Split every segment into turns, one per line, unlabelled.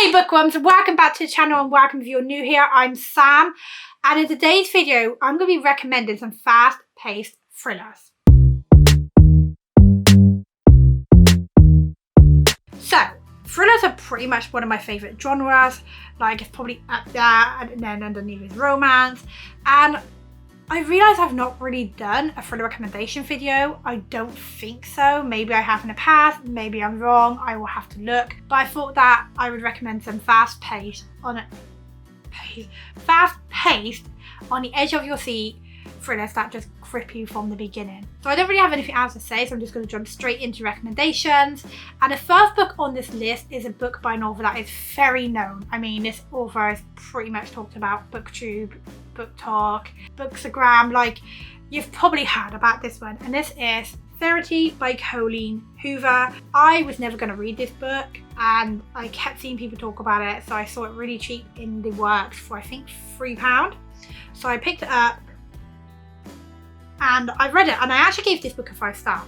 Hey bookworms, welcome back to the channel and welcome if you're new here. I'm Sam, and in today's video I'm going to be recommending some fast-paced thrillers. So, thrillers are pretty much one of my favourite genres. Like, it's probably up there and then underneath is romance. And I realise I've not really done a thriller recommendation video. I don't think so. Maybe I have in the past, maybe I'm wrong, I will have to look. But I thought that I would recommend some fast-paced, on the edge of your seat thrillers that just grip you from the beginning. So I don't really have anything else to say, so I'm just going to jump straight into recommendations. And the first book on this list is a book by an author that is very known. I mean, this author is pretty much talked about BookTube, Book Talk, Bookstagram, like you've probably heard about this one. And this is Verity by Colleen Hoover. I was never going to read this book and I kept seeing people talk about it, so I saw it really cheap in the works for I think £3. So I picked it up and I read it, and I actually gave this book a 5 star.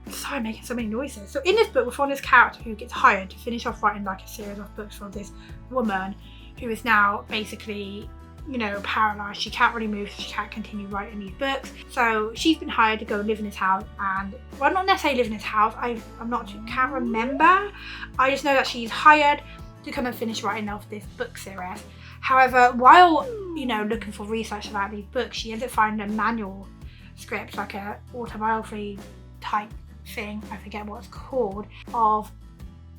Sorry, I'm making so many noises. So in this book, we find this character who gets hired to finish off writing like a series of books for this woman who is now basically, you know, paralysed. She can't really move, so she can't continue writing these books. So she's been hired to go live in his house, and well, not necessarily live in his house. Can't remember. I just know that she's hired to come and finish writing off this book series. However, while, you know, looking for research about these books, she ends up finding a manual script, like a autobiography type thing, I forget what it's called, of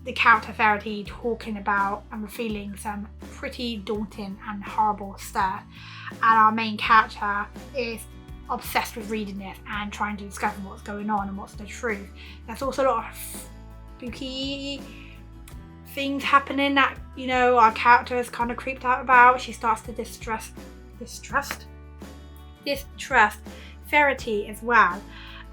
the character Verity talking about and revealing some pretty daunting and horrible stuff. And our main character is obsessed with reading this and trying to discover what's going on and what's the truth. There's also a lot of spooky things happening that, you know, our character is kind of creeped out about. She starts to distrust Verity as well.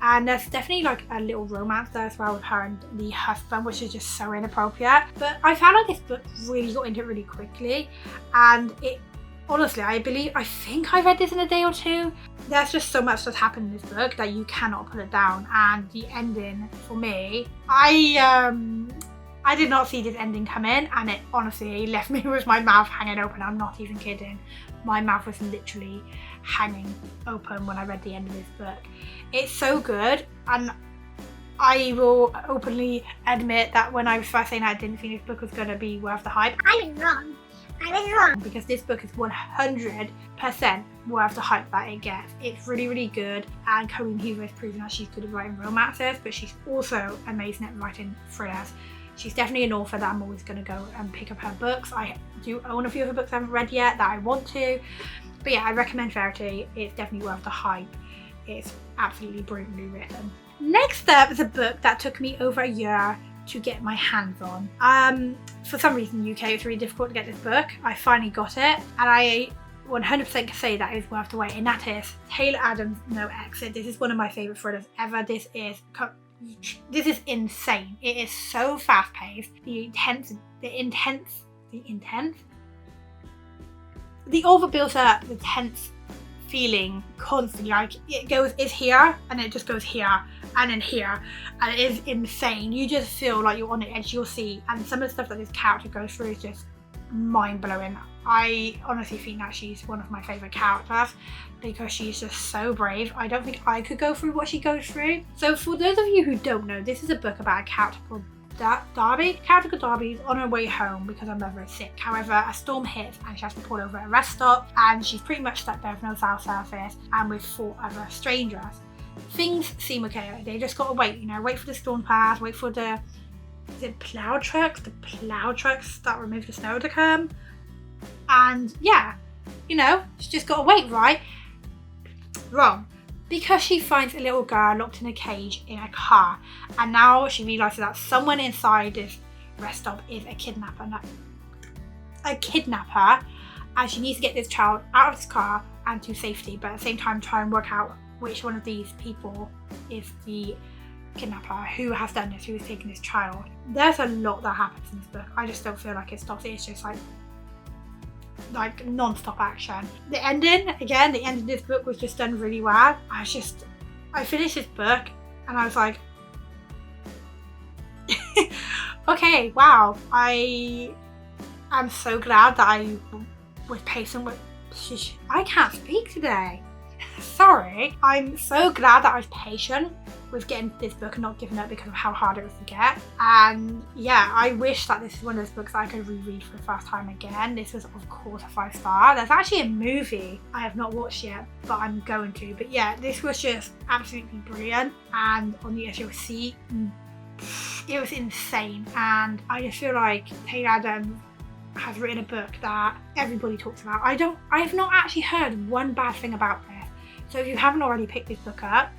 And there's definitely like a little romance there as well with her and the husband, which is just so inappropriate. But I found like this book really got into it really quickly, and it honestly, I think I read this in a day or two. There's just so much that's happened in this book that you cannot put it down. And the ending for me, I did not see this ending come in, and it honestly left me with my mouth hanging open. I'm not even kidding. My mouth was literally hanging open when I read the end of this book. It's so good, and I will openly admit that when I was first saying I didn't think this book was going to be worth the hype, I was wrong. Because this book is 100% worth the hype that it gets. It's really, really good, and Colleen Hoover has proven that she's good at writing romances, but she's also amazing at writing thrillers. She's definitely an author that I'm always going to go and pick up her books. I do own a few of her books I haven't read yet that I want to. But yeah, I recommend Verity. It's definitely worth the hype. It's absolutely brilliantly written. Next up is a book that took me over a year to get my hands on. For some reason in the UK it's really difficult to get this book. I finally got it, and I 100% can say that is worth the wait, and that is Taylor Adams' No Exit. This is one of my favourite thrillers ever. This is insane. It is so fast paced. The author builds up the tense feeling constantly. Like it's here and it just goes here and then here, and it is insane. You just feel like you're on the edge of your seat, and some of the stuff that this character goes through is just mind-blowing. I honestly think that she's one of my favourite characters because she's just so brave. I don't think I could go through what she goes through. So for those of you who don't know, this is a book about a character called Darby. Character called Darby is on her way home because her mother is sick. However, a storm hits and she has to pull over at a rest stop, and she's pretty much stuck there with no cell service and with 4 other strangers. Things seem okay. They just gotta wait, you know, wait for the storm to pass, wait for the plough trucks that remove the snow to come. And yeah, you know, she just gotta wait, right? Wrong. Because she finds a little girl locked in a cage in a car, and now she realises that someone inside this rest stop is a kidnapper, and she needs to get this child out of this car and to safety, but at the same time try and work out which one of these people is the kidnapper, who has done this, who has taken this child. There's a lot that happens in this book. I just don't feel like it stops. It's just like non-stop action. The ending of this book was just done really well. I finished this book and I was like Okay, wow. I am so glad that I was patient with... I can't speak today. Sorry. I'm so glad that I was patient with getting this book and not giving up because of how hard it was to get. And yeah, I wish that this is one of those books that I could reread for the first time again. This was of course a 5-star. There's actually a movie I have not watched yet, but I'm going to. But yeah, this was just absolutely brilliant. And on the SUC, it was insane. And I just feel like Taylor Adams has written a book that everybody talks about. I have not actually heard one bad thing about this. So if you haven't already picked this book up,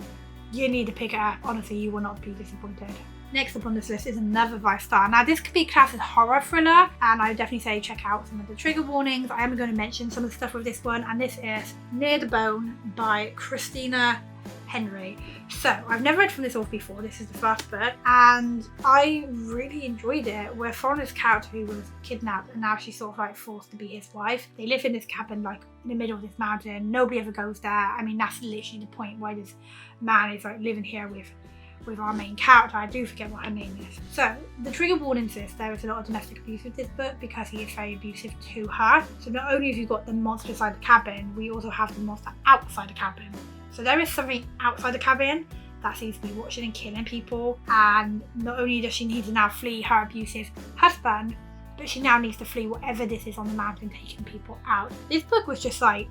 you need to pick it up. Honestly, you will not be disappointed. Next up on this list is another 5-star. Now this could be classed as horror thriller, and I would definitely say check out some of the trigger warnings. I am going to mention some of the stuff with this one, and this is Near the Bone by Christina Henry. So I've never read from this author before. This is the first book and I really enjoyed it. We're following this character who was kidnapped and now she's sort of like forced to be his wife. They live in this cabin like in the middle of this mountain. Nobody ever goes there. I mean, that's literally the point why this man is like living here with our main character. I do forget what her name is. So the trigger warning says there is a lot of domestic abuse with this book because he is very abusive to her. So not only have you got the monster inside the cabin, we also have the monster outside the cabin. So there is something outside the cabin that seems to be watching and killing people, and not only does she need to now flee her abusive husband, but she now needs to flee whatever this is on the mountain taking people out. This book was just like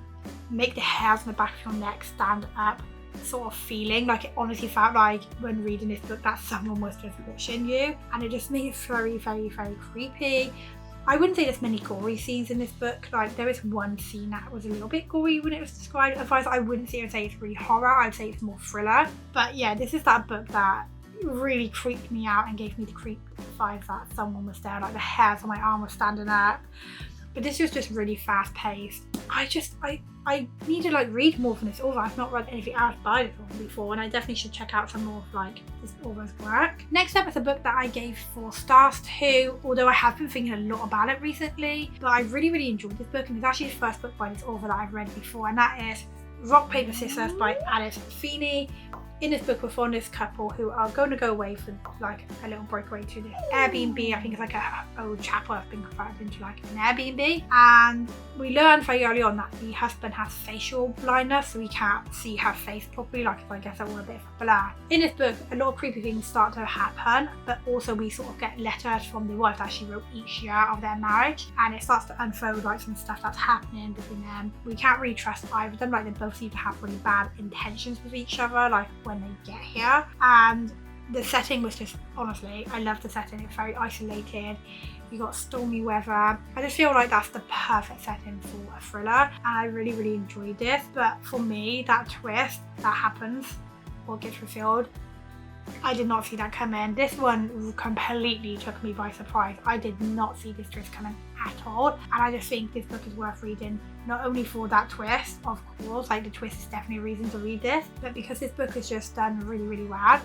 make the hairs on the back of your neck stand up sort of feeling. Like it honestly felt like when reading this book that someone was just watching you, and it just made it very, very, very creepy. I wouldn't say there's many gory scenes in this book. Like there is one scene that was a little bit gory when it was described. Otherwise I wouldn't say it's really horror. I'd say it's more thriller. But yeah, this is that book that really creeped me out and gave me the creep vibes that someone was there. Like the hairs on my arm were standing up. But this was just really fast paced. I need to like read more from this author. I've not read anything else by this author before, and I definitely should check out some more of like this author's work. Next up is a book that I gave 4 stars to, although I have been thinking a lot about it recently. But I really, really enjoyed this book, and it's actually the first book by this author that I've read before, and that is Rock, Paper, Scissors by Alice Feeney. In this book, we're following this couple who are going to go away for like a little breakaway to this Airbnb. I think it's like a old chapel that's been converted into like an Airbnb. And we learn very early on that the husband has facial blindness, so we can't see her face properly. Like I guess that was a bit of a blur. In this book, a lot of creepy things start to happen, but also we sort of get letters from the wife that she wrote each year of their marriage, and it starts to unfold like some stuff that's happening between them. We can't really trust either of them. Like they both seem to have really bad intentions with each other. Like when they get here, and the setting was just, honestly, I love the setting. It's very isolated. You got stormy weather. I just feel like that's the perfect setting for a thriller, and I really, really enjoyed this. But for me, that twist that happens or gets revealed, I did not see that coming. This one completely took me by surprise. I did not see this twist coming at all, and I just think this book is worth reading, not only for that twist, of course, like the twist is definitely a reason to read this, but because this book is just done really, really well,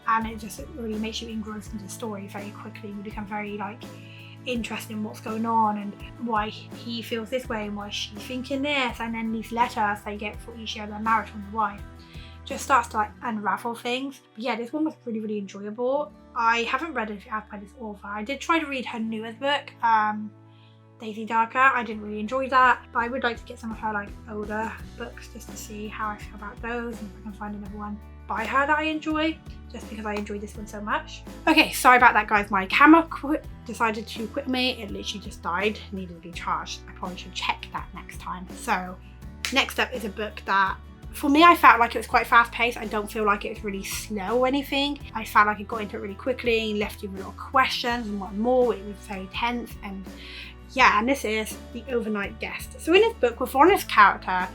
and it just really makes you engrossed into the story very quickly. You become very like interested in what's going on and why he feels this way and why she's thinking this, and then these letters they get for each year of their marriage from the wife just starts to like unravel things. But yeah, this one was really, really enjoyable. I haven't read anything else by this author. I did try to read her newest book, Daisy Darker. I didn't really enjoy that, but I would like to get some of her like older books just to see how I feel about those, and if I can find another one by her that I enjoy, just because I enjoyed this one so much. Okay, sorry about that guys, my camera decided to quit me. It literally just died, needed to be charged. I probably should check that next time. So next up is a book that for me, I felt like it was quite fast paced. I don't feel like it was really slow or anything. I felt like it got into it really quickly, left you with a lot of questions and wanted more. It was very tense, and yeah, and this is The Overnight Guest. So in this book, we're following this character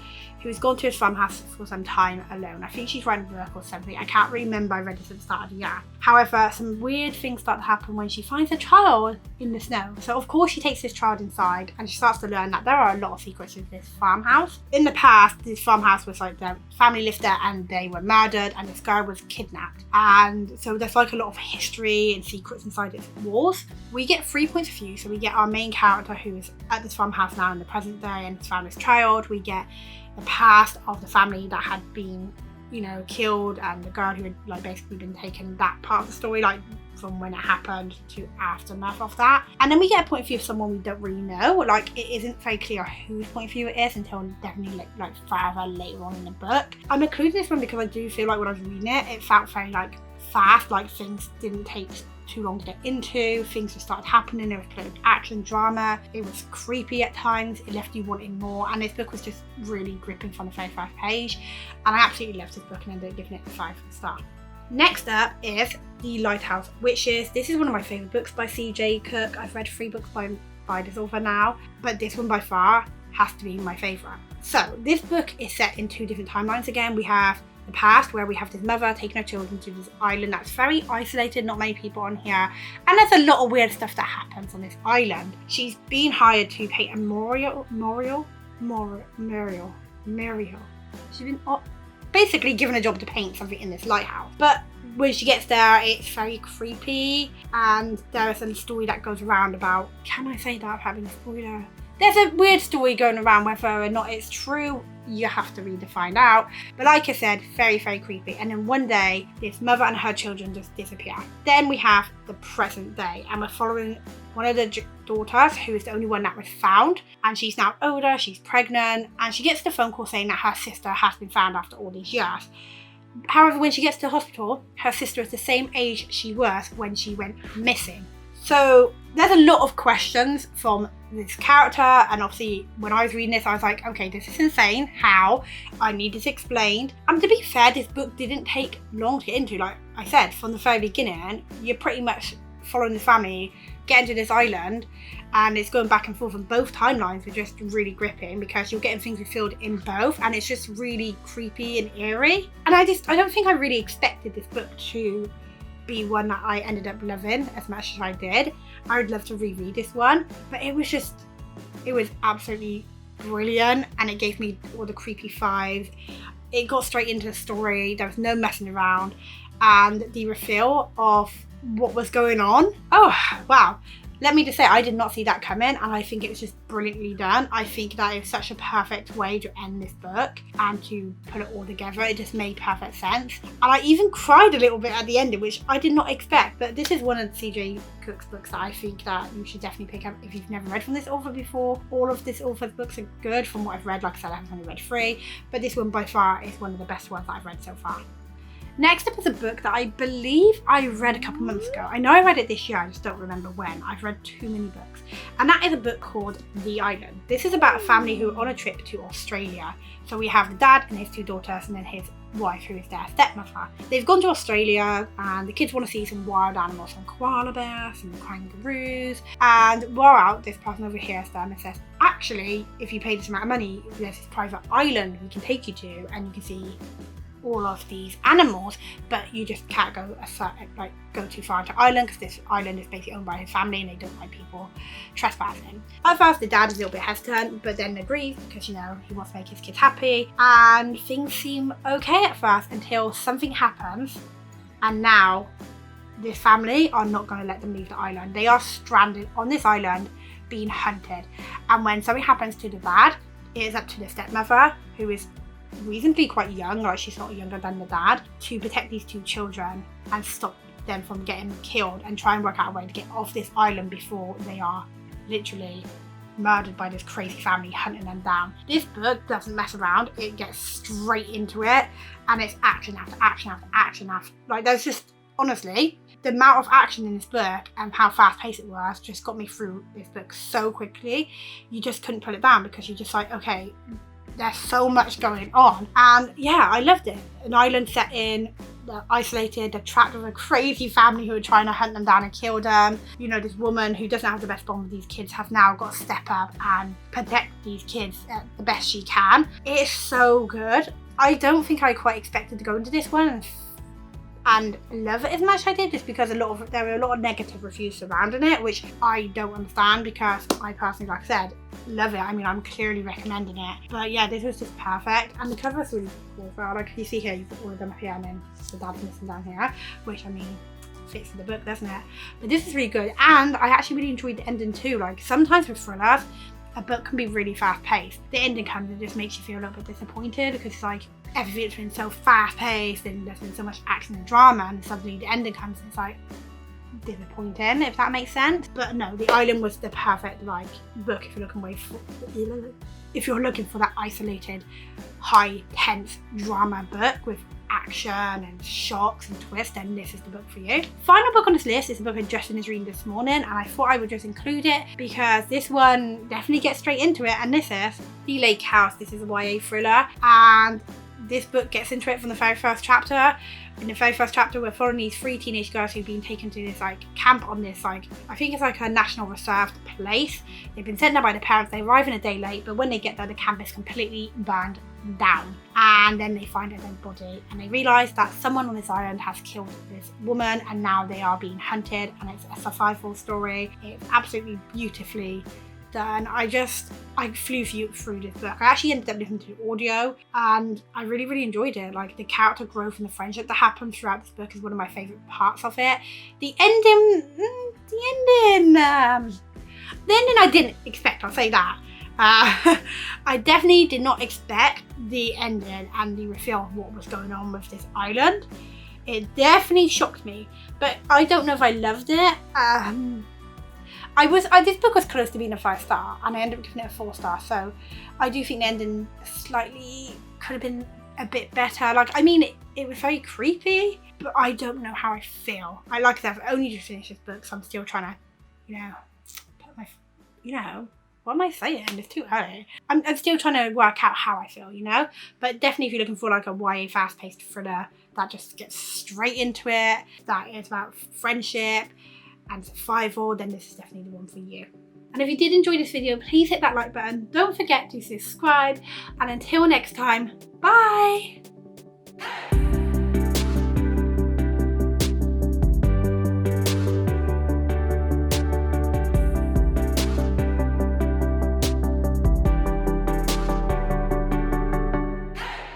who's gone to his farmhouse for some time alone. I think she's writing a book or something. I can't remember, I read this at the start of the year. However, some weird things start to happen when she finds a child in the snow. So of course she takes this child inside and she starts to learn that there are a lot of secrets in this farmhouse. In the past, this farmhouse was like the family lived there and they were murdered and this girl was kidnapped. And so there's like a lot of history and secrets inside its walls. We get 3 points of view. So we get our main character who is at this farmhouse now in the present day and has found this child. We get the past of the family that had been you know, killed, and the girl who had like basically been taken, that part of the story, like from when it happened to aftermath of that. And then we get a point of view of someone we don't really know. Like, it isn't very clear whose point of view it is until definitely like further later on in the book. I'm including this one because I do feel like when I was reading it, it felt very like fast, like things didn't take too long to get into, things just started happening, there was plenty of action, drama, it was creepy at times, it left you wanting more, and this book was just really gripping from the very first page, and I absolutely loved this book and ended up giving it a 5 star. Next up is The Lighthouse, this is one of my favourite books by C.J. Cook. I've read 3 books by this author now, but this one by far has to be my favourite. So this book is set in 2 different timelines again. We have the past, where we have this mother taking her children to this island that's very isolated, not many people on here, and there's a lot of weird stuff that happens on this island. She's been hired to paint a Muriel. She's been basically given a job to paint something in this lighthouse. But when she gets there, it's very creepy, and there is a story that goes around about, can I say that without having a spoiler? There's a weird story going around, whether or not it's true, you have to read to find out. But like I said, very, very creepy. And then one day, this mother and her children just disappear. Then we have the present day, and we're following one of the daughters, who is the only one that was found. And she's now older, she's pregnant, and she gets the phone call saying that her sister has been found after all these years. However, when she gets to the hospital, her sister is the same age she was when she went missing. So there's a lot of questions from this character, and obviously when I was reading this I was like, okay, this is insane, how? I need this explained. And to be fair, this book didn't take long to get into. Like I said, from the very beginning, you're pretty much following the family, getting to this island, and it's going back and forth, and both timelines are just really gripping because you're getting things revealed in both, and it's just really creepy and eerie. And I don't think I really expected this book to be one that I ended up loving as much as I did. I would love to reread this one, but it was absolutely brilliant, and it gave me all the creepy vibes. It got straight into the story, there was no messing around, and the reveal of what was going on, oh wow, let me just say, I did not see that coming, and I think it was just brilliantly done. I think that is such a perfect way to end this book and to put it all together. It just made perfect sense. And I even cried a little bit at the ending, which I did not expect. But this is one of C.J. Cook's books that I think that you should definitely pick up if you've never read from this author before. All of this author's books are good from what I've read. Like I said, I've only read 3, but this one by far is one of the best ones that I've read so far. Next up is a book that I believe I read a couple months ago. I know I read it this year, I just don't remember when. I've read too many books. And that is a book called The Island. This is about a family who are on a trip to Australia. So we have the dad and his 2 daughters, and then his wife, who is their stepmother. They've gone to Australia, and the kids want to see some wild animals, some koala bears, some kangaroos. And while out, this person overhears them and says, actually, if you pay this amount of money, there's this private island we can take you to, and you can see all of these animals, but you just can't go too far into island, because this island is basically owned by his family and they don't like people trespassing. At first the dad is a little bit hesitant, but then agrees because, you know, he wants to make his kids happy, and things seem okay at first until something happens, and now this family are not going to let them leave the island. They are stranded on this island being hunted, and when something happens to the dad, it is up to the stepmother, who is reasonably quite young, like she's not younger than the dad, to protect these 2 children and stop them from getting killed, and try and work out a way to get off this island before they are literally murdered by this crazy family hunting them down. This book doesn't mess around, it gets straight into it, and it's action after action after action after, like, there's just, honestly, the amount of action in this book and how fast paced it was just got me through this book so quickly. You just couldn't put it down because you're just like, okay, there's so much going on. And yeah, I loved it. An island set in, they're isolated, they're trapped with a crazy family who are trying to hunt them down and kill them. You know, this woman who doesn't have the best bond with these kids has now got to step up and protect these kids the best she can. It is so good. I don't think I quite expected to go into this one and love it as much as I did, just because there were a lot of negative reviews surrounding it, which I don't understand, because I personally, like I said, love it. I mean, I'm clearly recommending it. But yeah, this was just perfect, and the cover is really cool. So, like you see here, you've got all of them up here, and then the dad's missing down here, which, I mean, fits in the book, doesn't it? But this is really good, and I actually really enjoyed the ending too. Like, sometimes with thrillers, a book can be really fast paced. The ending comes and just makes you feel a little bit disappointed, because it's like, everything's been so fast paced and there's been so much action and drama, and suddenly the ending comes and it's like disappointing, if that makes sense. But no, The Island was the perfect like book if you're looking for that isolated, high tense drama book with action and shocks and twists, then this is the book for you. Final book on this list is a book that Justin is reading this morning, and I thought I would just include it because this one definitely gets straight into it, and this is The Lake House. This is a YA thriller, and this book gets into it from the very first chapter. In the very first chapter, we're following these 3 teenage girls who've been taken to this like camp on this like, I think it's like a national reserved place. They've been sent there by the parents. They arrive in a day late, but when they get there, the camp is completely burned down. And then they find a dead body, and they realise that someone on this island has killed this woman, and now they are being hunted, and it's a survival story. It's absolutely beautifully done. I flew through this book. I actually ended up listening to the audio, and I really enjoyed it. Like, the character growth and the friendship that happens throughout this book is one of my favourite parts of it. The ending I didn't expect, I'll say that. I definitely did not expect the ending and the reveal of what was going on with this island. It definitely shocked me, but I don't know if I loved it. This book was close to being a 5-star, and I ended up giving it a 4-star, so I do think the ending slightly could have been a bit better. Like, I mean, it was very creepy, but I don't know how I feel. I like that I've only just finished this book, so I'm still trying to, put my, what am I saying? It's too early. I'm still trying to work out how I feel, But definitely if you're looking for like a YA fast-paced thriller that just gets straight into it, that is about friendship and survival, then this is definitely the one for you. And if you did enjoy this video, please hit that like button. Don't forget to subscribe. And until next time, bye!